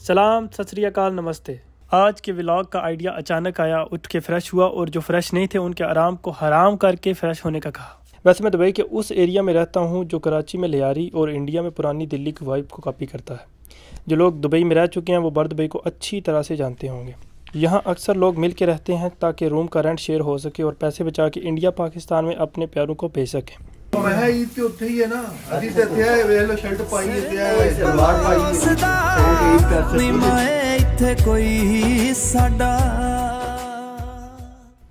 सलाम, सत श्री अकाल, नमस्ते। आज के व्लॉग का आइडिया अचानक आया, उठ के फ्रेश हुआ और जो फ्रेश नहीं थे उनके आराम को हराम करके फ्रेश होने का कहा। वैसे मैं दुबई के उस एरिया में रहता हूँ जो कराची में लियारी और इंडिया में पुरानी दिल्ली की वाइब को कॉपी करता है। जो लोग दुबई में रह चुके हैं वो बर दुबई को अच्छी तरह से जानते होंगे। यहाँ अक्सर लोग मिल के रहते हैं ताकि रूम का रेंट शेयर हो सके और पैसे बचा के इंडिया पाकिस्तान में अपने प्यारों को भेज सकें। मैं ईद के उत्थे ही है ना, अभी ते थे वे लो शर्ट पाई है ते सलवार पाई है कोई साडा।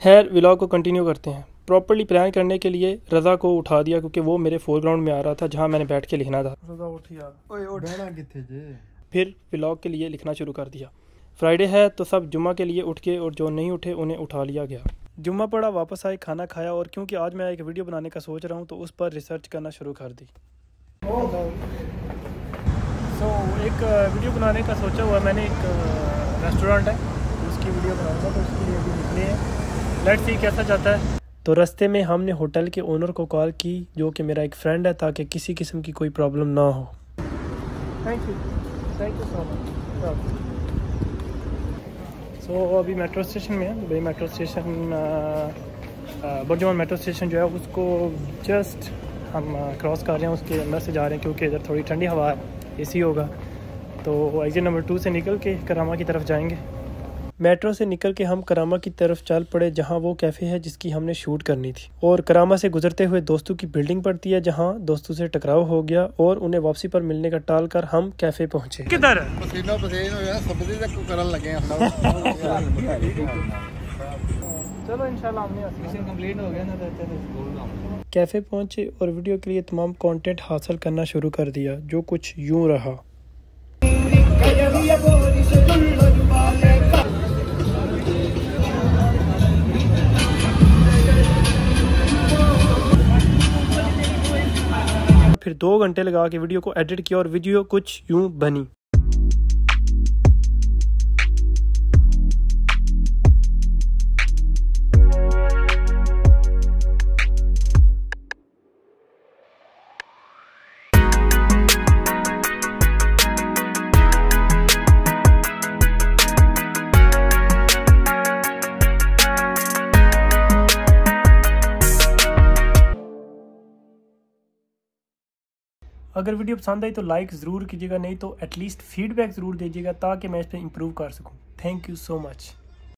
खैर व्लॉग को कंटिन्यू करते हैं। प्रॉपर्ली प्लान करने के लिए रज़ा को उठा दिया क्योंकि वो मेरे फोरग्राउंड में आ रहा था जहाँ मैंने बैठ के लिखना था। रज़ा उठ यार, ओए उठ, बैठना किथे जे। फिर व्लॉग के लिए लिखना शुरू कर दिया। फ्राइडे है तो सब जुम्मा के लिए उठ के और जो नहीं उठे उन्हें उठा लिया गया। जुम्मा पड़ा, वापस आए, खाना खाया और क्योंकि आज मैं एक वीडियो बनाने का सोच रहा हूँ तो उस पर रिसर्च करना शुरू कर दी। एक वीडियो बनाने का सोचा हुआ मैंने, एक रेस्टोरेंट है उसकी वीडियो बनाऊंगा तो उसके लिए भी निकले हैं। लेट्स सी कैसा जाता है। तो रास्ते में हमने होटल के ओनर को कॉल की जो कि मेरा एक फ्रेंड है ताकि किसी किस्म की कोई प्रॉब्लम ना हो। Thank you so much. अभी मेट्रो स्टेशन में है, Dubai metro station, BurJuman metro station जो है उसको जस्ट हम क्रॉस कर रहे हैं, उसके अंदर से जा रहे हैं क्योंकि इधर थोड़ी ठंडी हवा है, एसी होगा। तो एग्जिट नंबर 2 से निकल के करामा की तरफ जाएंगे। मेट्रो से निकल के हम करामा की तरफ चल पड़े जहां वो कैफ़े है जिसकी हमने शूट करनी थी। और करामा से गुजरते हुए दोस्तों की बिल्डिंग पड़ती है जहां दोस्तों से टकराव हो गया और उन्हें वापसी पर मिलने का टाल कर हम कैफ़े पहुंचे। किधर पसीना पसीन हो गया, सब्जी तक करन लगे हैं। चलो इंशाल्लाह हमने मिशन कंप्लीट हो गया ना। कैफ़े पहुंचे और वीडियो के लिए तमाम कंटेंट हासिल करना शुरू कर दिया जो कुछ यूं रहा। फिर 2 घंटे लगा के वीडियो को एडिट किया और वीडियो कुछ यूं बनी। अगर वीडियो पसंद आई तो लाइक ज़रूर कीजिएगा, नहीं तो एटलीस्ट फीडबैक ज़रूर दीजिएगा ताकि मैं इस पर इम्प्रूव कर सकूं। Thank you so much.